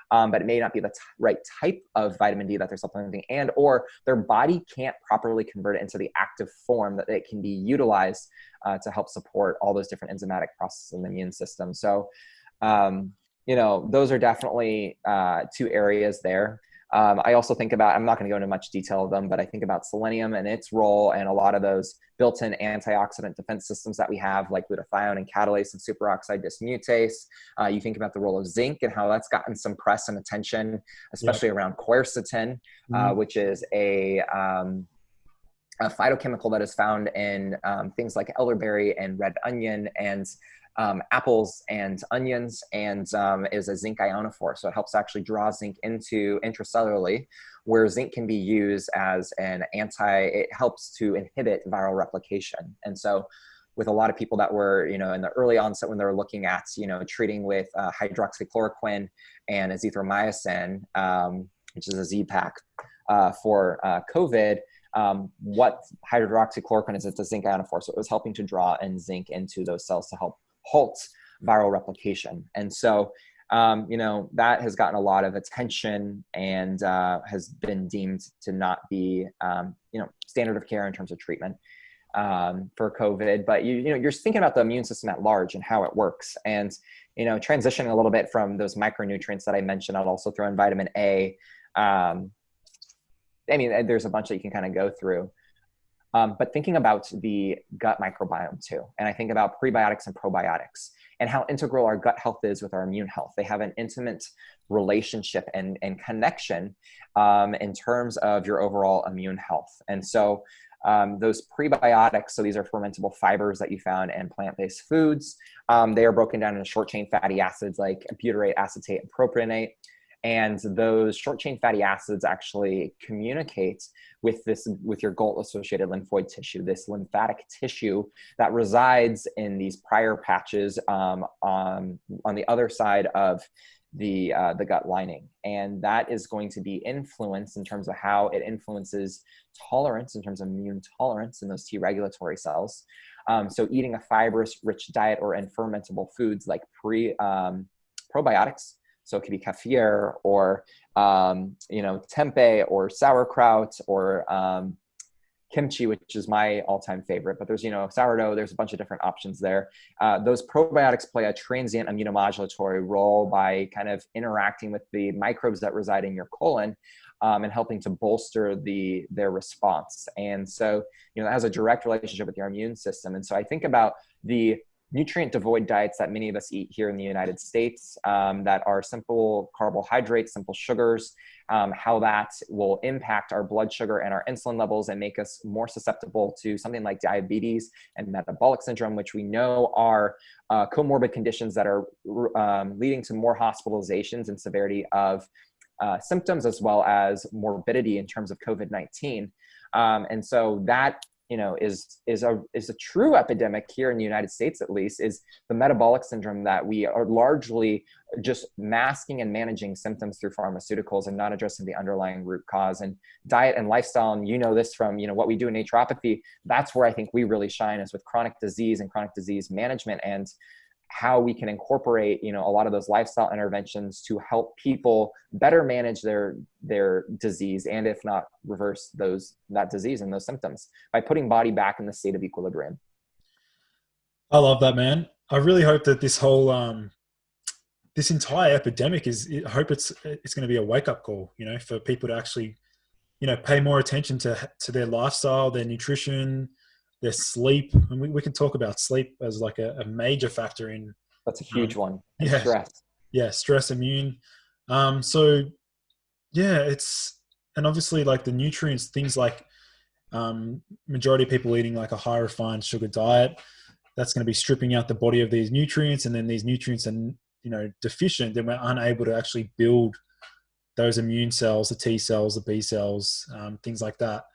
but it may not be the right type of vitamin D that they're supplementing, and or their body can't properly convert it into the active form that it can be utilized to help support all those different enzymatic processes in the immune system. So, those are definitely 2 areas there. I also think about, I'm not going to go into much detail of them, but I think about selenium and its role and a lot of those built-in antioxidant defense systems that we have, like glutathione and catalase and superoxide dismutase. You think about the role of zinc and how that's gotten some press and attention, especially around quercetin, which is a phytochemical that is found in things like elderberry and red onion and apples and onions, and is a zinc ionophore. So it helps actually draw zinc into intracellularly, where zinc can be used as it helps to inhibit viral replication. And so with a lot of people that were, in the early onset when they were looking at, treating with hydroxychloroquine and azithromycin, which is a Z-Pak for COVID, what hydroxychloroquine is, it's a zinc ionophore. So it was helping to draw in zinc into those cells to help halt viral replication. And so, that has gotten a lot of attention and has been deemed to not be, standard of care in terms of treatment for COVID. But you're thinking about the immune system at large and how it works. And, transitioning a little bit from those micronutrients that I mentioned, I'll also throw in vitamin A. There's a bunch that you can kind of go through. But thinking about the gut microbiome too. And I think about prebiotics and probiotics and how integral our gut health is with our immune health. They have an intimate relationship and connection in terms of your overall immune health. And so those prebiotics, so these are fermentable fibers that you found in plant-based foods. They are broken down into short-chain fatty acids like butyrate, acetate, and propionate. And those short-chain fatty acids actually communicate with your GALT-associated lymphoid tissue, this lymphatic tissue that resides in these prior patches on the other side of the gut lining. And that is going to be influenced in terms of how it influences tolerance, in terms of immune tolerance in those T regulatory cells. So eating a fibrous-rich diet or in fermentable foods like probiotics. So it could be kefir or, tempeh or sauerkraut or kimchi, which is my all-time favorite. But there's, sourdough, there's a bunch of different options there. Those probiotics play a transient immunomodulatory role by kind of interacting with the microbes that reside in your colon and helping to bolster their response. And so, that has a direct relationship with your immune system. And so I think about the nutrient devoid diets that many of us eat here in the United States that are simple carbohydrates, simple sugars, how that will impact our blood sugar and our insulin levels and make us more susceptible to something like diabetes and metabolic syndrome, which we know are comorbid conditions that are leading to more hospitalizations and severity of symptoms as well as morbidity in terms of COVID-19. And so that is a true epidemic here in the United States, at least, is the metabolic syndrome that we are largely just masking and managing symptoms through pharmaceuticals and not addressing the underlying root cause. And diet and lifestyle, and this from what we do in naturopathy, that's where I think we really shine, is with chronic disease and chronic disease management, and how we can incorporate, a lot of those lifestyle interventions to help people better manage their disease, and if not reverse that disease and those symptoms by putting body back in the state of equilibrium. I love that, man. I really hope that this whole, this entire epidemic I hope it's going to be a wake up call, for people to actually, pay more attention to their lifestyle, their nutrition, their sleep. And we can talk about sleep as like a major factor in. That's a huge one. And yeah, stress. Yeah. Stress, immune. So yeah, and obviously like the nutrients, things like, majority of people eating like a high refined sugar diet, that's going to be stripping out the body of these nutrients. And then these nutrients are, deficient, then we're unable to actually build those immune cells, the T cells, the B cells, things like that.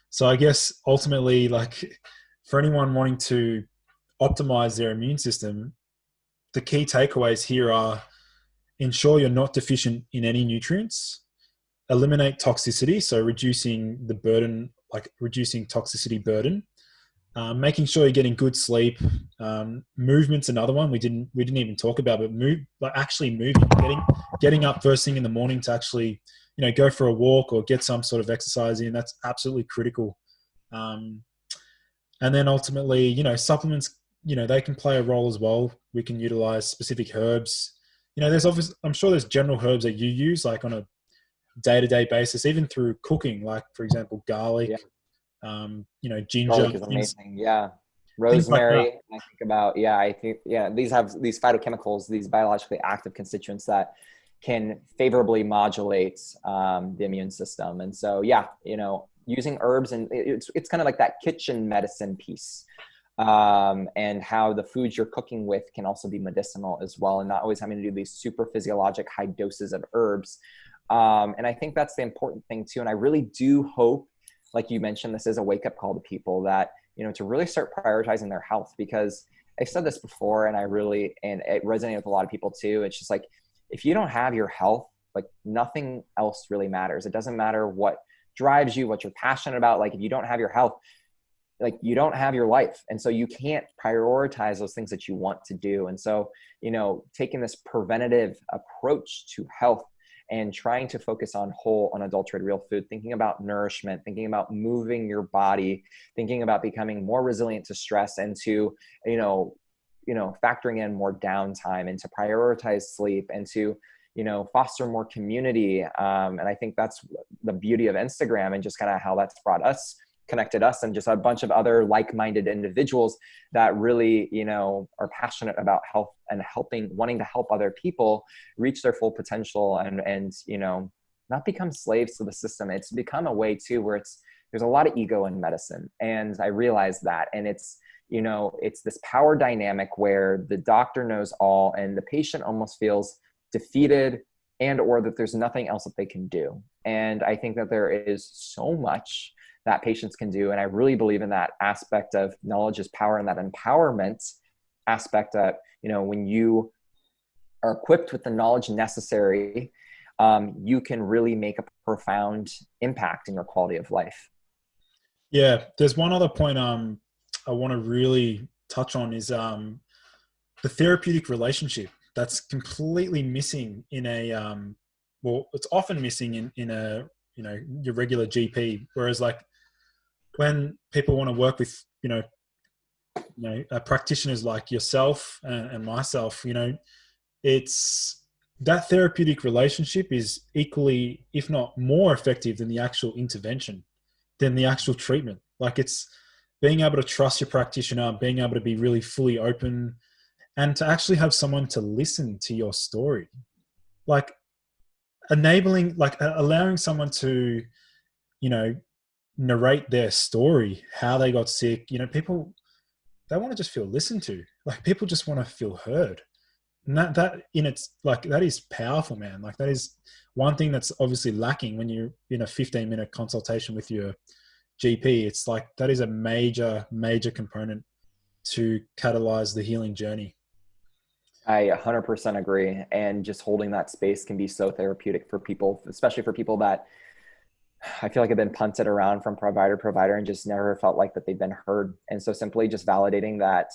So I guess ultimately, like for anyone wanting to optimize their immune system, the key takeaways here are: ensure you're not deficient in any nutrients, eliminate toxicity, so reducing the burden, like reducing toxicity burden, making sure you're getting good sleep. Movement's another one we didn't even talk about, but actually moving, getting up first thing in the morning to actually, go for a walk or get some sort of exercise in. That's absolutely critical. And then ultimately, supplements, they can play a role as well. We can utilize specific herbs. I'm sure there's general herbs that you use like on day-to-day basis, even through cooking, like for example, Yeah. garlic, ginger, Garlic is things, amazing. Yeah. things like that. Rosemary. I think about, I think, these have these phytochemicals, these biologically active constituents that can favorably modulate the immune system. And so, using herbs, and it's kind of like that kitchen medicine piece, and how the foods you're cooking with can also be medicinal as well, and not always having to do these super physiologic high doses of herbs. And I think that's the important thing too. And I really do hope, like you mentioned, this is a wake up call to people that, to really start prioritizing their health, because I've said this before and it resonated with a lot of people too. It's just like, if you don't have your health, like nothing else really matters. It doesn't matter what drives you, what you're passionate about. Like if you don't have your health, like you don't have your life. And so you can't prioritize those things that you want to do. And so, taking this preventative approach to health and trying to focus on whole, unadulterated, real food, thinking about nourishment, thinking about moving your body, thinking about becoming more resilient to stress, and to, factoring in more downtime, and to prioritize sleep, and to, foster more community. And I think that's the beauty of Instagram, and just kind of how that's connected us, and just a bunch of other like-minded individuals that really, are passionate about health and wanting to help other people reach their full potential, and not become slaves to the system. It's become a way too where there's a lot of ego in medicine, and I realize that. And it's this power dynamic where the doctor knows all and the patient almost feels defeated, and or that there's nothing else that they can do. And I think that there is so much that patients can do. And I really believe in that aspect of knowledge is power, and that empowerment aspect that, when you are equipped with the knowledge necessary, you can really make a profound impact in your quality of life. Yeah. There's one other point I want to really touch on is the therapeutic relationship that's completely missing in it's often missing in a, your regular GP. Whereas like when people want to work with, practitioners like yourself and myself, it's that therapeutic relationship is equally, if not more effective than the actual intervention, than the actual treatment. Like it's being able to trust your practitioner, being able to be really fully open, and to actually have someone to listen to your story. Like allowing someone to, narrate their story, how they got sick. People, they want to just feel listened to. Like people just want to feel heard. And that in its like, that is powerful, man. Like that is one thing that's obviously lacking when you're in a 15-minute consultation with your GP. It's like, that is a major, major component to catalyze the healing journey. I 100% agree. And just holding that space can be so therapeutic for people, especially for people that I feel like have been punted around from provider to provider and just never felt like that they've been heard. And so simply just validating that,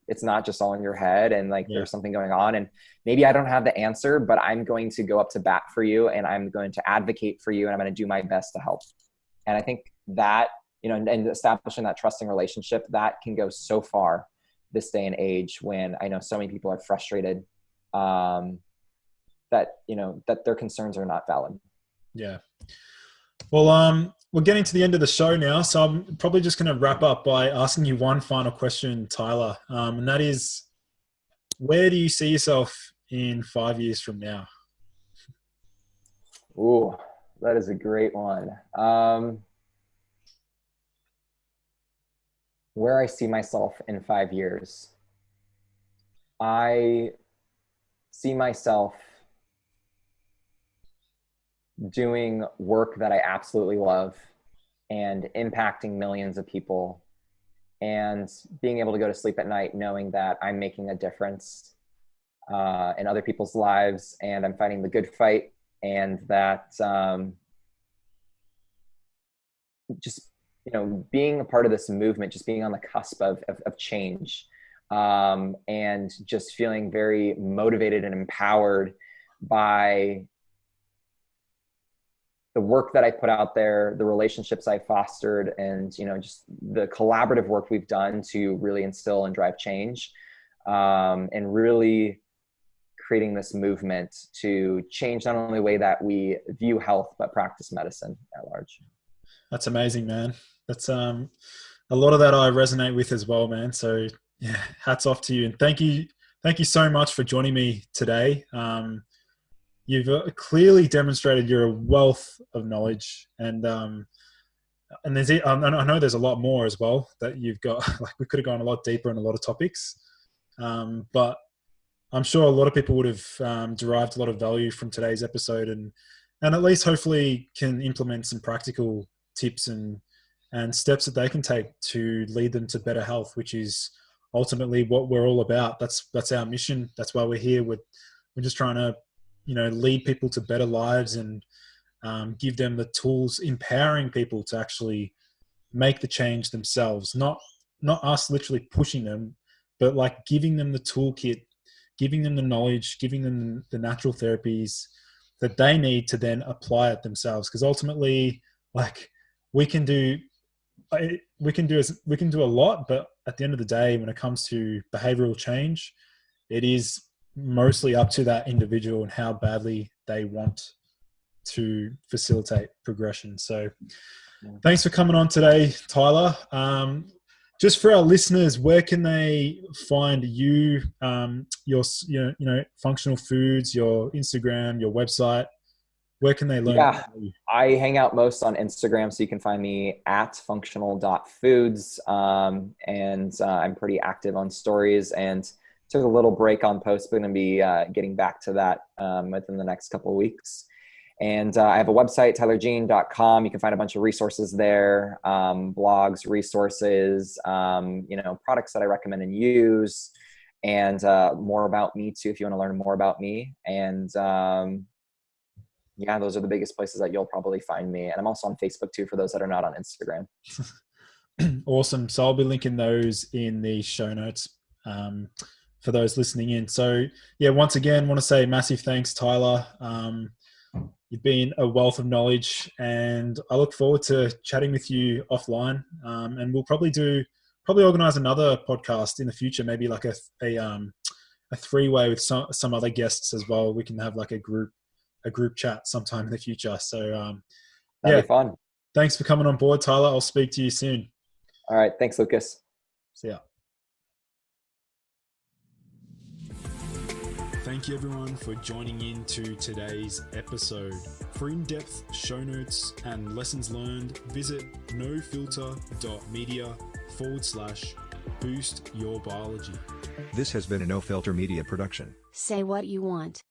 it's not just all in your head, and like there's something going on, and maybe I don't have the answer, but I'm going to go up to bat for you, and I'm going to advocate for you, and I'm going to do my best to help. And I think that, and establishing that trusting relationship, that can go so far this day and age, when I know so many people are frustrated that, that their concerns are not valid. Yeah. Well, we're getting to the end of the show now, so I'm probably just going to wrap up by asking you one final question, Tyler, and that is, where do you see yourself in 5 years from now? Ooh, that is a great one. Where I see myself in 5 years, I see myself doing work that I absolutely love and impacting millions of people, and being able to go to sleep at night knowing that I'm making a difference in other people's lives, and I'm fighting the good fight, and that just, being a part of this movement, just being on the cusp of change, and just feeling very motivated and empowered by the work that I put out there, the relationships I fostered, and, just the collaborative work we've done to really instill and drive change, and really creating this movement to change not only the way that we view health, but practice medicine at large. That's amazing, man. That's a lot of that I resonate with as well, man. So yeah, hats off to you, and thank you so much for joining me today. You've clearly demonstrated you're a wealth of knowledge, and there's I know there's a lot more as well that you've got. Like, we could have gone a lot deeper in a lot of topics, but I'm sure a lot of people would have derived a lot of value from today's episode, and at least hopefully can implement some practical tips and steps that they can take to lead them to better health, which is ultimately what we're all about. That's our mission. That's why we're here. We're just trying to, lead people to better lives and give them the tools, empowering people to actually make the change themselves. Not us literally pushing them, but like giving them the toolkit, giving them the knowledge, giving them the natural therapies that they need to then apply it themselves. Because ultimately, like, we can do a lot, but at the end of the day, when it comes to behavioral change, it is mostly up to that individual and how badly they want to facilitate progression. So thanks for coming on today, Tyler. Just for our listeners, where can they find you, your functional foods, your Instagram, your website? Where can they learn? Yeah, I hang out most on Instagram, so you can find me at functional.foods. And I'm pretty active on stories, and took a little break on posts, but going to be getting back to that within the next couple of weeks. And I have a website, tylerjean.com. You can find a bunch of resources there, blogs, resources, products that I recommend and use, and more about me too, if you want to learn more about me. And yeah, those are the biggest places that you'll probably find me. And I'm also on Facebook too, for those that are not on Instagram. Awesome. So I'll be linking those in the show notes for those listening in. So yeah, once again, want to say massive thanks, Tyler. You've been a wealth of knowledge, and I look forward to chatting with you offline. And we'll probably organize another podcast in the future, maybe like a three-way with some other guests as well. We can have like a group chat sometime in the future. So That'd be fun. Thanks for coming on board, Tyler. I'll speak to you soon. All right. Thanks, Lucas. See ya. Thank you everyone for joining in to today's episode. For in-depth show notes and lessons learned, visit nofilter.media/boost your biology. This has been a No Filter Media production. Say what you want.